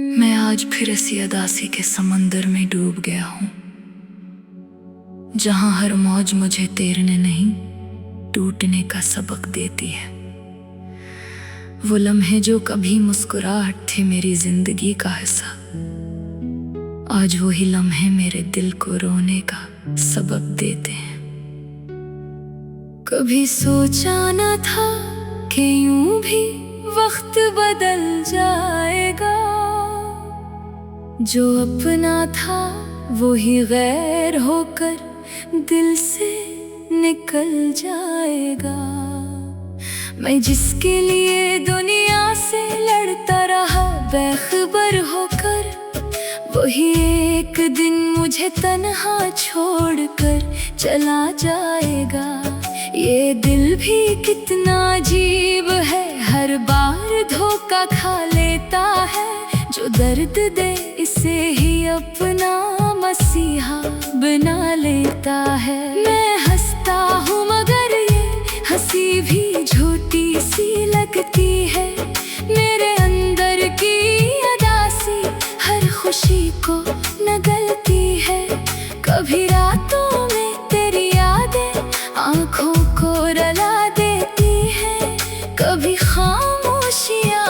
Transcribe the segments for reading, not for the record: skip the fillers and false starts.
मैं आज फिर इसी उदासी के समंदर में डूब गया हूँ, जहाँ हर मौज मुझे तैरने नहीं टूटने का सबक देती है। वो लम्हे जो कभी मुस्कुराहट थे मेरी जिंदगी का हिस्सा, आज वही लम्हे मेरे दिल को रोने का सबक देते हैं। कभी सोचा न था कि यूं भी वक्त बदल जाएगा, जो अपना था वो ही गैर होकर दिल से निकल जाएगा। मैं जिसके लिए दुनिया से लड़ता रहा बेखबर होकर, वही एक दिन मुझे तन्हा छोड़कर चला जाएगा। ये दिल भी कितना अजीब है, हर बार धोखा खा लेता है। जो दर्द दे इसे ही अपना मसीहा बना लेता है। मैं हंसता हूँ मगर ये हंसी भी झूठी सी लगती है। मेरे अंदर की उदासी हर खुशी को नगलती है। कभी रातों में तेरी यादें आँखों को रुला देती है, कभी खामोशियाँ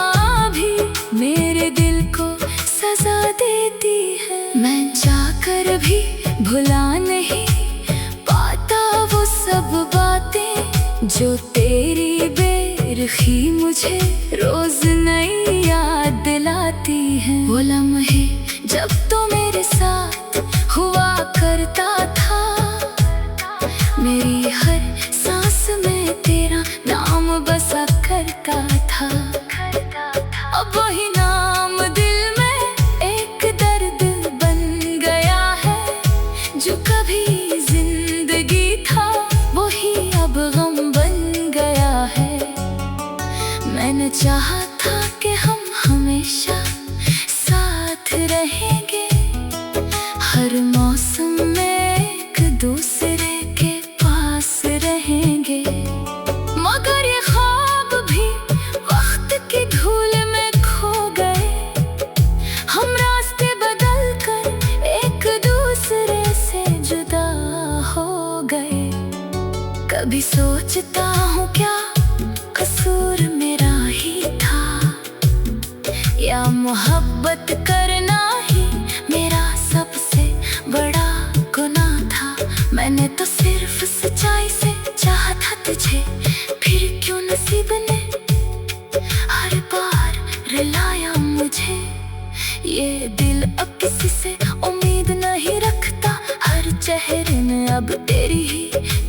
भी मेरे दिल को सजा देती है। मैं चाहकर भी भुला नहीं पाता वो सब बातें, जो तेरी बेरुखी मुझे रोज नई याद दिलाती है। वो लम्हे जब तो मेरे साथ हुआ करता था, मेरी हर सांस में तेरा नाम बसा करता था। अब वही नाम दिल में एक दर्द बन गया है, जो कभी जिंदगी था वही अब गम बन गया है। मैंने चाहा था कि हम हमेशा साथ रहेंगे, हर मौसम में एक दूसरे के पास रहेंगे। मगर ये ख्वाब भी वक्त की धूल में खो गए, हम रास्ते बदल कर एक दूसरे से जुदा हो गए। कभी सोचता हूँ क्या कसूर मेरा ही था, या मोहब्बत करना ही मेरा सबसे बड़ा गुनाह था। मैंने तो सिर्फ सच्चाई से चाहा था तुझे, फिर क्यों नसीब ने हर बार रुलाया मुझे। ये दिल अब किसी से उम्मीद नहीं रखता, हर चेहरे में अब तेरी ही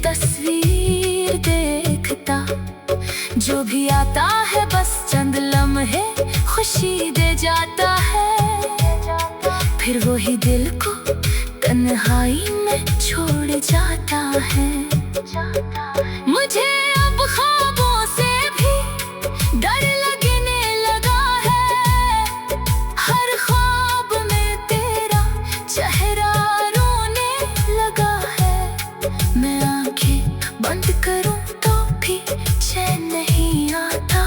तस्वीर देखता। जो भी आता है बस चंद लम्हे खुशी दे जाता है, फिर वही दिल को तन्हाई में छोड़ जाता है। मुझे अब ख्वाबों से भी डर लगने लगा है, हर ख्वाब में तेरा चेहरा रोने लगा है। मैं आंखें बंद करूं तो भी चैन नहीं आता,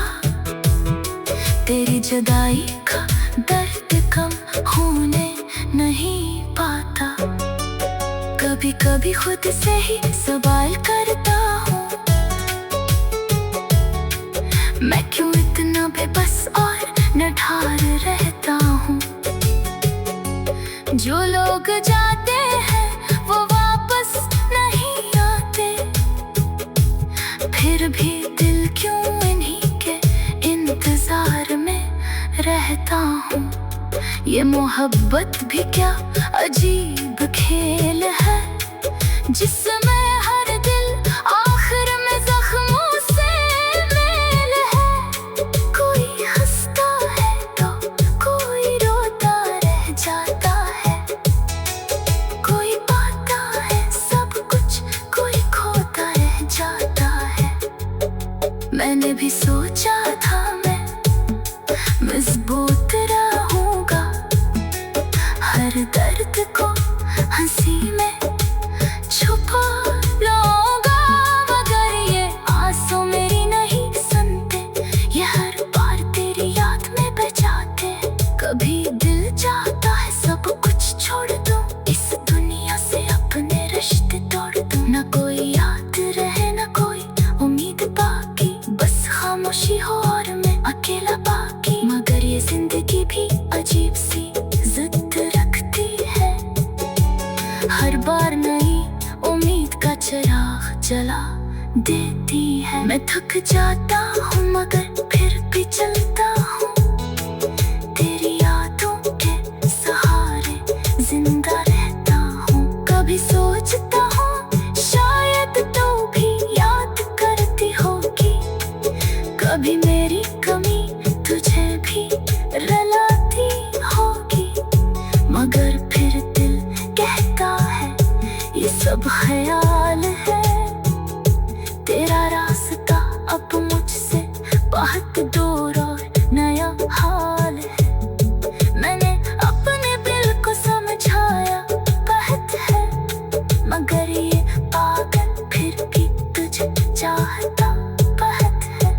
तेरी जुदाई का दर्द कम होने नहीं पाता। कभी कभी खुद से ही सवाल करता हूँ, मैं क्यों इतना बेबस और निढाल रहता हूँ। जो लोग जाते हैं वो वापस नहीं आते, फिर भी दिल क्यों इन्हीं के इंतजार में रहता हूँ। ये मोहब्बत भी क्या अजीब खेल है, जिसमें हर दिल आखिर में जख्मों से मेल है। कोई हंसता है तो कोई रोता रह जाता है, कोई पाता है सब कुछ कोई खोता रह जाता है। मैंने भी सोचा था मैं मजबूत रहूंगा, हर दर्द को हंसी में छुपा लूंगा। मगर ये आंसू मेरी नहीं सुनते, ये हर बार तेरी याद में बजाते। कभी दिल मैं थक जाता हूँ मगर फिर भी चलता हूँ, तेरी यादों के सहारे जिंदा रहता हूँ। कभी सोचता हूँ शायद तू भी याद करती होगी, कभी मेरी कमी तुझे भी रुलाती होगी, मगर फिर दिल कहता है ये सब ख्याल है। तेरा रास्ता अब मुझसे बहुत दूर और नया हाल है। मैंने अपने दिल को समझाया बहुत है, मगर ये पागल फिर भी तुझे चाहता बहुत है।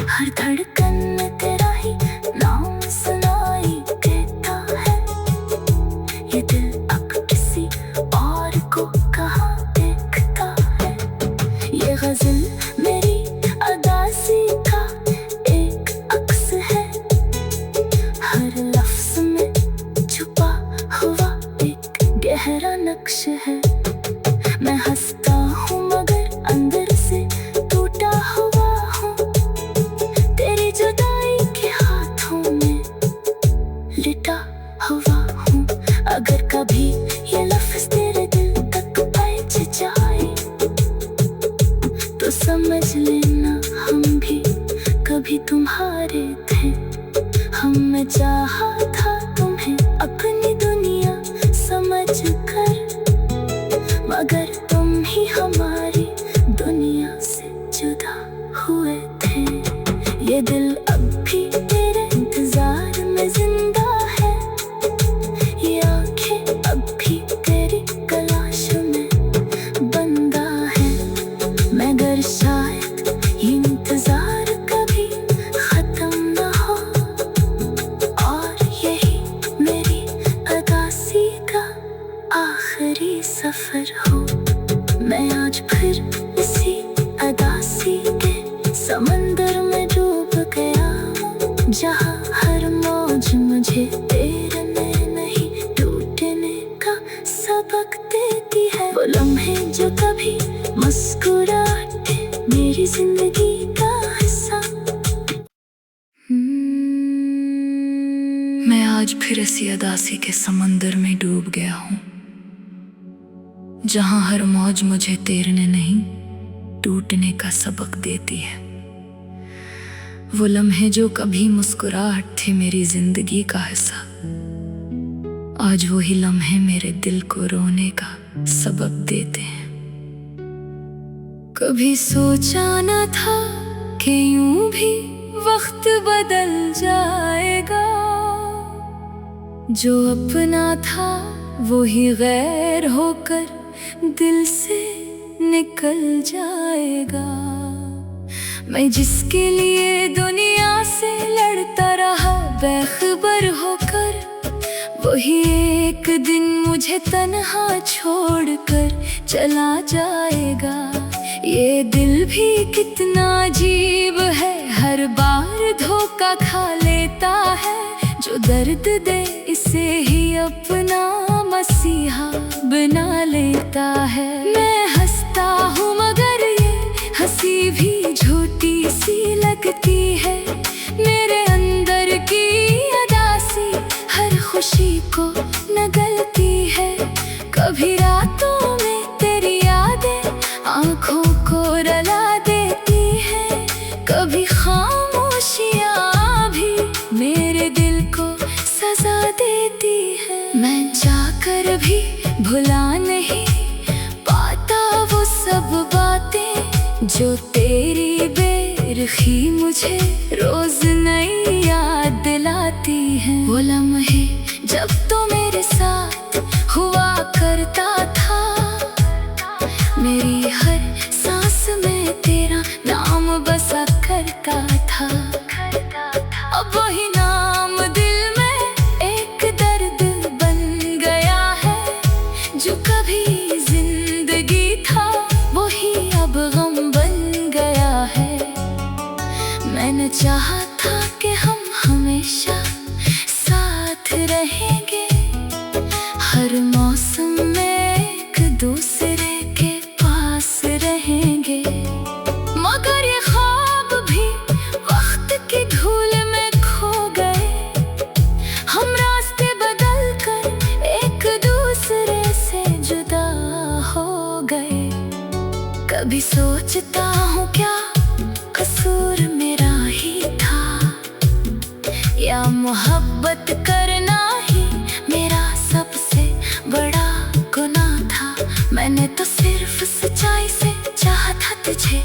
हर धड़कन में तेरा ही नाम सुनाई देता है, ये दिल अब किसी और को कहाँ देखता है। ये गजल मेरी अदासी का एक अक्स है, हर लफ्ज में छुपा हुआ एक गहरा नक्श है। मैं हंसता हूँ मगर अंदर से टूटा हुआ हूँ, तेरी जुदाई के हाथों में लिटा हुआ हूँ। अगर कभी ये लफ्ज तेरे दिल तक पहुंच जाए तो समझ लेना हम भी कभी तुम्हारे थे। हमने चाहा था तुम्हें अपनी दुनिया समझ कर, मगर तुम ही हमारी दुनिया से जुदा हुए थे। ये दिल अब भी तेरे इंतजार में जिंदा है, ये आंखें अब भी तेरी तलाश में बंदा है, मगर शायद ये इंतजार कभी खत्म न हो, और यही मेरी अदासी का आखिरी सफर हो। मैं आज फिर इसी अदासी के समंदर में डूब गया हूँ, जहाँ हर मौज मुझे तैरने नहीं टूटने का सबक देती है। वो लम्हे जो कभी मुस्कुराते मेरी जिंदगी का हिस्सा। मैं आज फिर इसी अदासी के समंदर में डूब गया हूँ, जहाँ हर मौज मुझे तैरने नहीं टूटने का सबक देती है। वो लम्हे जो कभी मुस्कुराहट थे मेरी जिंदगी का हिस्सा, आज वही लम्हे मेरे दिल को रोने का सबक देते हैं। कभी सोचा न था कि यूं भी वक्त बदल जाएगा, जो अपना था वो ही गैर होकर दिल से निकल जाएगा। मैं जिसके लिए दुनिया से लड़ता रहा बेखबर होकर, वही एक दिन मुझे तन्हा छोड़कर चला जाएगा। ये दिल भी कितना अजीब है, हर बार धोखा खा लेता है, जो दर्द दे इसे ही अपना मसीहा बना लेता है। मैं हंसता हूँ मगर ये हंसी भी झूठी सी लगती है, मेरे अंदर की अदासी हर खुशी को नगलती है। कभी रातों में तेरी यादें आँखों को रुला देती है, कभी खामोशियाँ भी मेरे दिल को सजा देती है। मैं चाहकर भी भुला नहीं पाता वो सब बातें, जो तेरी बेरुखी मुझे रोज नई याद दिलाती है। वो लम्हे जब तो मेरे साथ हुआ करता था, मेरी हर सांस में तेरा नाम बसा करता था। अब वही नाम दिल में एक दर्द बन गया है, जो कभी जिंदगी था वही अब गम बन गया है। मैंने चाहा था कि हम हमेशा साथ रहेंगे, हर मौसम में एक दूसरे के पास रहेंगे, मगर कभी सोचता हूँ क्या कसूर मेरा ही था, या मोहब्बत करना ही मेरा सबसे बड़ा गुनाह था। मैंने तो सिर्फ सच्चाई से चाहा था तुझे,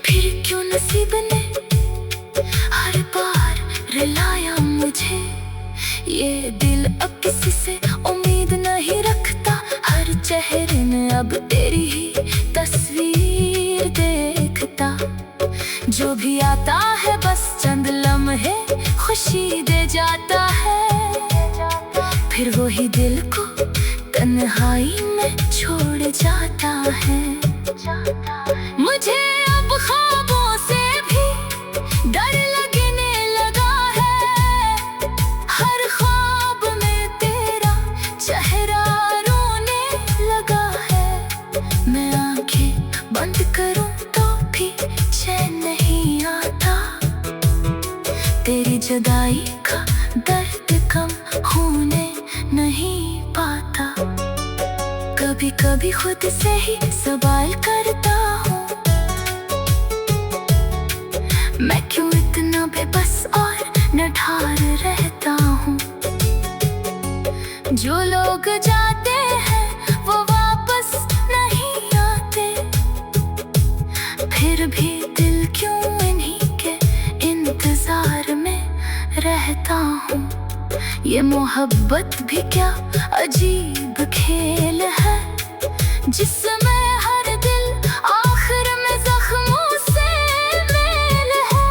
फिर क्यों नसीब ने हर बार रुलाया मुझे। ये दिल अब किसी से उम्मीद नहीं रखता, हर चेहरे में अब तेरी ही तस्वीर देखता। जो भी आता है बस चंद लम्हे खुशी दे जाता है, फिर वही दिल को तन्हाई में छोड़ जाता है। मुझे अब ख्वाबों से भी डर लगने लगा है, हर ख्वाब में तेरा चेहरा रोने लगा है। मैं आंखें बंद करूं तो भी चैन नहीं आता, तेरी जुदाई का दर्द कम होने नहीं पाता। कभी कभी खुद से ही सवाल करता हूँ, मैं क्यों इतना बेबस और निठार रहता हूँ। जो लोग जाते हैं वो वापस नहीं आते, फिर भी दिल क्यों इन्हीं के इंतजार में रहता हूँ। ये मोहब्बत भी क्या अजीब खेल है, जिसमें हर दिल आखिर में जख्मों से मेल है।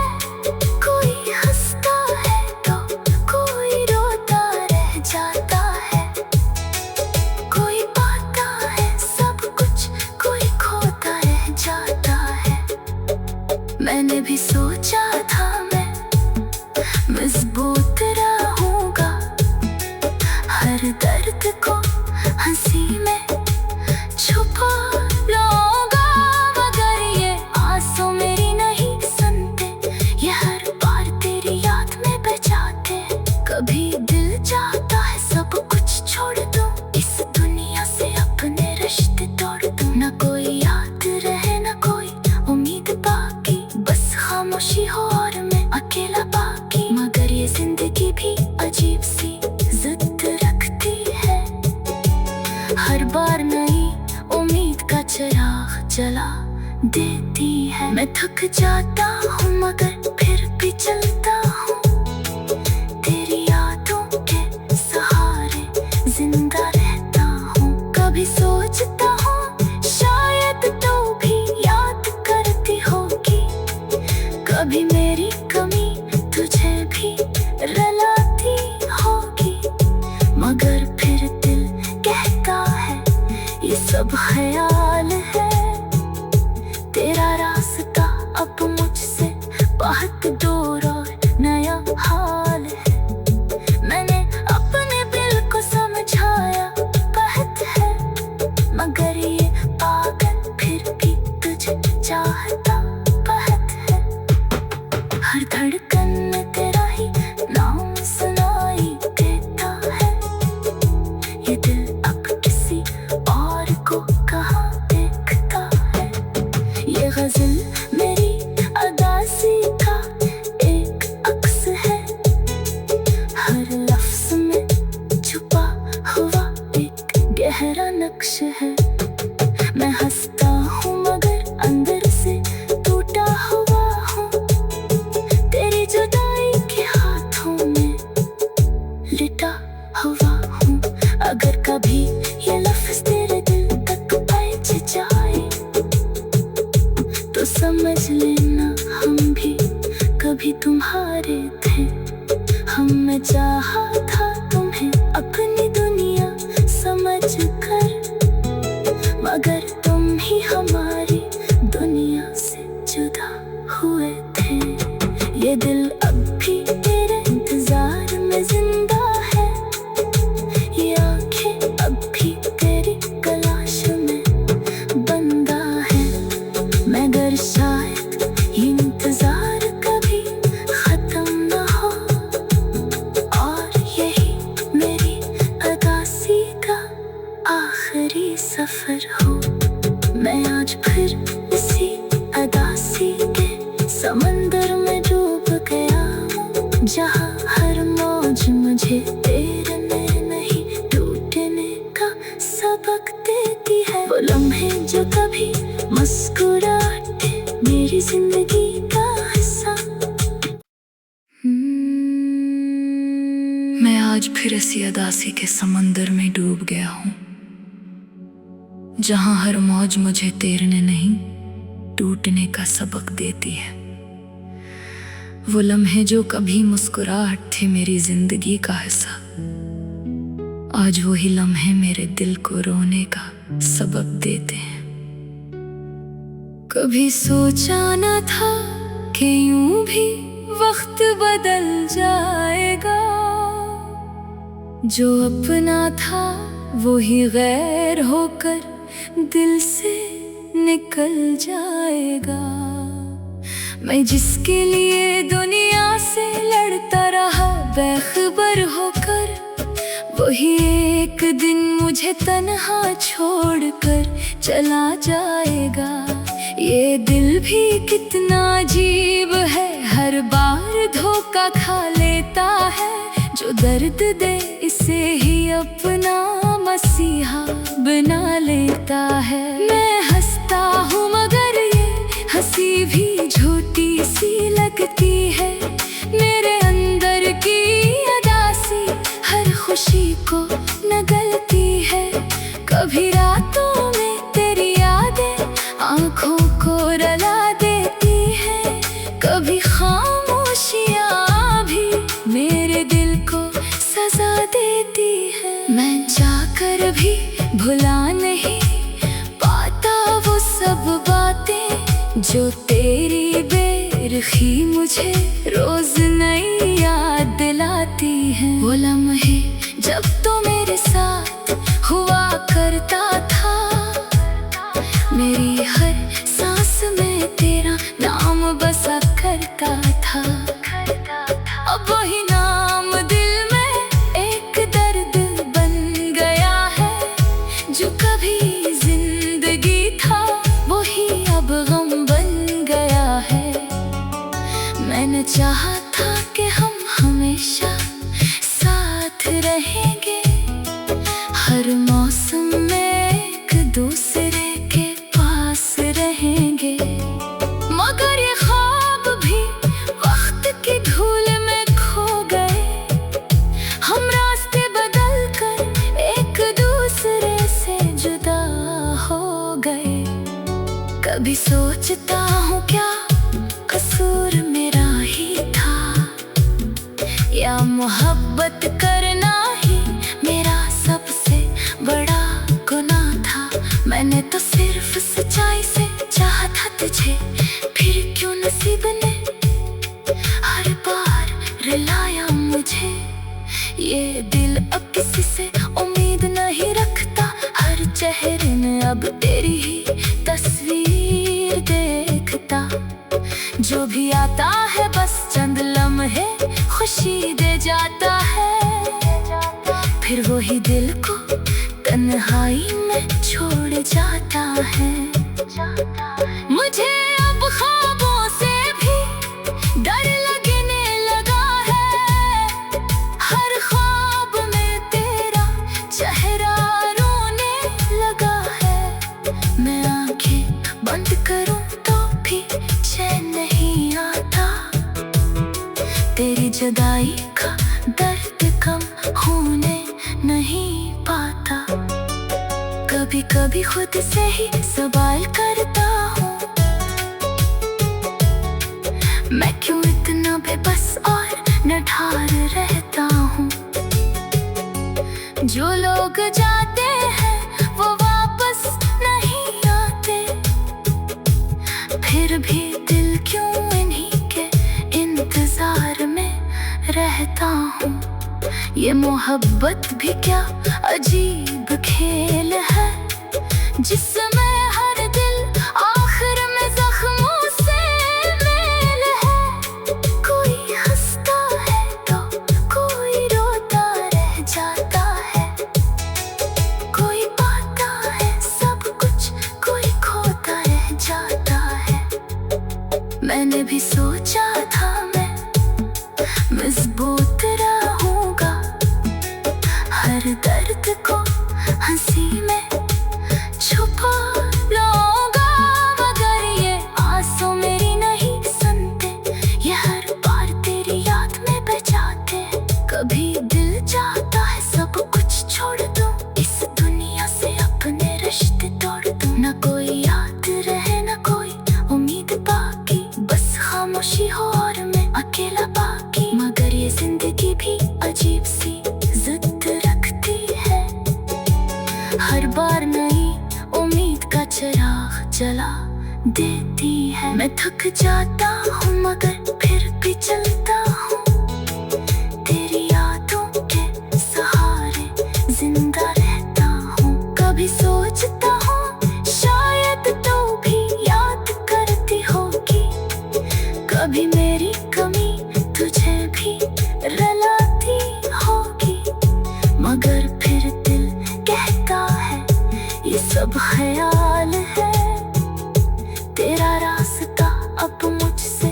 कोई हंसता है तो कोई रोता रह जाता है, कोई पाता है सब कुछ कोई खोता रह जाता है। मैंने भी सोचा था मैं मजबूत रहूंगा, हर दर्द को हंसी में छुपा लूंगा, मगर ये आंसू मेरी नहीं सुनते, ये हर बार तेरी याद में बजाते। कभी दिल चाहता है सब कुछ छोड़ दूं, इस दुनिया से अपने रिश्ते तोड़ दूं। ना कोई याद रहे ना कोई उम्मीद बाकी, बस खामोशी हो और मैं अकेला बाकी। मगर ये जिंदगी भी अजीब सी जिद रखती है, हर बार नई उम्मीद का चिराग जला देती है। मैं थक जाता हूँ मगर फिर भी चलता हूँ, तेरी यादों के सहारे जिंदा रहता हूँ। कभी सोचता हूँ शायद तू भी याद करती होगी, कभी मेरी कमी तुझे भी रुलाती होगी। मगर फिर दिल कहता है ये सब ख्याल है, तेरा रास्ता अब मुझसे बहुत दूर और नया हाल है। मैंने अपने दिल को समझाया कहत है, मगर ये पागल फिर भी तुझे चाहता कहत है। हर धड़कन में तेरा ही नाम सुनाई देता है, ये दिल अब किसी और को कहाँ देखता है। ये गजल मेरी अदासी का एक अक्स है, हर लफ्ज में छुपा हुआ एक गहरा नक्श है। मैं हंसता हूँ मगर अंदर से टूटा हुआ हूँ, तेरी जुदाई के हाथों में लिटा हुआ हूँ। अगर कभी ये लफ्ज तेरे दिल तक पहुंच जाए तो समझ लेना हम भी कभी तुम्हारे थे। हमने चाहा था तुम्हें अपनी दुनिया समझ कर, मगर तुम ही हमारी दुनिया से जुदा हुए थे। ये दिल अब भी तेरे इंतजार में जिंदा है, ये आंखें अब भी तेरी तलाश में बंदा है। मगर शायद ये इंतजार कभी खत्म न हो, और यही मेरी अदासी का आखिरी सफर हो। मैं आज फिर इसी जहाँ हर मौज मुझे तेरे में नहीं टूटने का सबक देती है। वो लम्हे जो कभी मुस्कुराते मेरी जिंदगी का हिस्सा। मैं आज फिर इसी उदासी के समंदर में डूब गया हूँ, जहाँ हर मौज मुझे तैरने नहीं टूटने का सबक देती है। वो लम्हे जो कभी मुस्कुराहट थे मेरी जिंदगी का हिस्सा, आज वही लम्हे मेरे दिल को रोने का सबक देते हैं। कभी सोचा न था कि यूं भी वक्त बदल जाएगा, जो अपना था वो ही गैर होकर दिल से निकल जाएगा। मैं जिसके लिए दुनिया से लड़ता रहा बेखबर होकर, वही एक दिन मुझे तन्हा छोड़कर चला जाएगा। ये दिल भी कितना अजीब है, हर बार धोखा खा लेता है। जो दर्द दे इसे ही अपना मसीहा बना लेता है। मैं हंसता हूँ मगर ये हंसी भी झूठी सी लगती है। मेरे अंदर की उदासी हर खुशी को नगलती है। कभी रातों में तेरी यादें आँखों को रुला देती है, कभी खामोशियाँ भी मेरे दिल को सजा देती है। मैं चाहकर भी भुला नहीं पाता वो सब बातें, जो तेरी बेरुखी मुझे रोज नई याद दिलाती है। वो लम्हे जब तो मेरे साथ हुआ करता था, मेरी हर सांस में तेरा नाम बसा करता था। अब वही नाम दिल में एक दर्द बन गया है, जो कभी जिंदगी था वही अब गम बन गया है। मैंने चाहा था कि हम हमेशा साथ रहेंगे, हर मौसम में एक दूसरे के पास रहेंगे। मगर ये ख्वाब भी वक्त की धूल में खो गए, हम रास्ते बदल कर एक दूसरे से जुदा हो गए। कभी सोचता हूँ क्या कसूर मेरा ही था, या मोहब्बत करना ही मेरा सबसे बड़ा गुनाह था। मैंने तो सिर्फ सच्चाई से चाहा था तुझे, फिर क्यों नसीब ने हर बार रुलाया मुझे। ये दिल अब किसी से उम्मीद नहीं रखता, हर चेहरे में अब तेरी ही तस्वीर देखता। जो भी आता है बस चंद लम्हे खुशी दे जाता है, फिर वही दिल को तन्हाई में छोड़ जाता है। मुझे अब ख्वाबों से भी डर लगने लगा है, हर ख्वाब में तेरा चेहरा रोने लगा है। मैं आंखें बंद करूं तो भी चैन नहीं आता, तेरी जुदाई का दर्द कम होने नहीं पाता। कभी कभी खुद से ही सवाल करता हूँ, मैं क्यों इतना बेबस और निठार रहता हूँ। जो लोग जाते हैं वो वापस नहीं आते, फिर भी दिल क्यों इन्हीं के इंतजार में रहता हूँ। ये मोहब्बत भी क्या अजीब खेल है, जिसमें हर दिल आखिर में जख्मों से मेल है। कोई हंसता है तो कोई रोता रह जाता है, कोई पाता है सब कुछ कोई खोता रह जाता है। मैंने भी सोचा था मजबूत रहूंगा, हर दर्द को हंसी में छुपा लूंगा। मगर ये आंसू मेरी नहीं सुनते, ये हर बार तेरी याद में बजाते। कभी दिल चाहता है सब कुछ छोड़ दूं, इस दुनिया से अपने रिश्ते तोड़ दूं। न कोई याद रहे न कोई उम्मीद बाकी, बस खामोशी हो और मैं अकेला बाकी। मगर ये जिंदगी भी अजीब सी जिद रखती है, हर बार नई उम्मीद का चिराग जला देती है। मैं थक जाता हूँ मगर फिर भी चलता हूँ, तेरी यादों के सहारे जिंदा रहता हूँ। कभी सोचता हूँ शायद तू भी याद करती होगी, कभी मेरी कमी तुझे भी रुलाती होगी। मगर फिर दिल कहता है ये सब ख्याल है, तेरा रास्ता अब मुझसे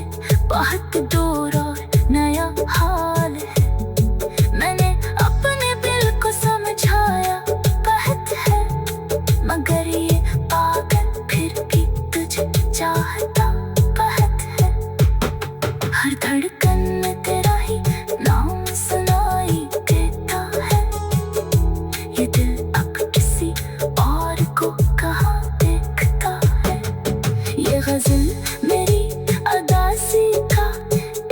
बहुत दूर और नया हाल है। मैंने अपने दिल को समझाया बहुत है, मगर ये पागल फिर भी तुझे चाहता बहुत है। हर धड़कन में तेरा ही नाम सुनाई देता है, ये दिल अब किसी और को कहाँ देखता है। ये गजल मेरी अदासी का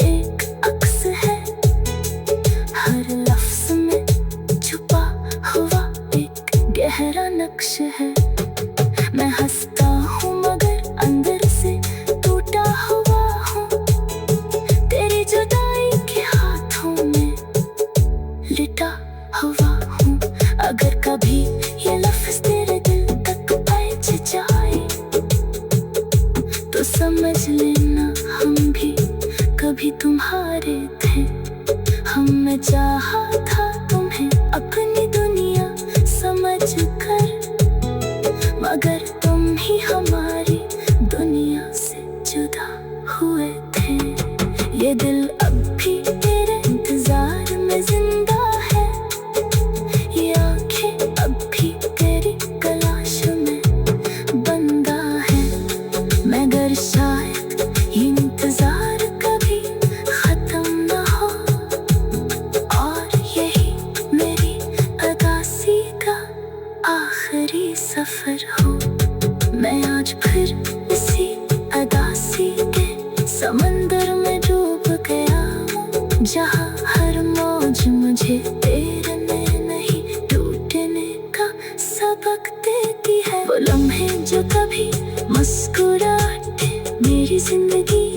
एक अक्स है, हर लफ्ज में छुपा हुआ एक गहरा नक्श है। मैं हंसता हूँ मगर अंदर से टूटा हुआ हूँ, तेरी जुदाई के हाथों में लिटा हुआ हूँ। अगर कभी ये लफ्ज तेरे दिल तक पहुंच जाए तो समझ लेना हम भी कभी तुम्हारे थे। हमने चाहा था तुम्हें अपनी दुनिया समझ कर, मगर तुम ही हमारी दुनिया से जुदा हुए थे। ये दिल अब भी तेरे इंतजार में जिंदा है, ये आंखें अब भी तेरी तलाश में बंदा है। मगर शायद ये इंतजार कभी खत्म न हो, और यही मेरी अदासी का आखिरी सफर हो। मैं आज फिर इसी अदासी के समंदर में डूब गया हूँ, जहाँ हर मौज मुझे तेरे में नहीं टूटने का सबक देती है। वो लम्हे जो कभी मुस्कुराते मेरी जिंदगी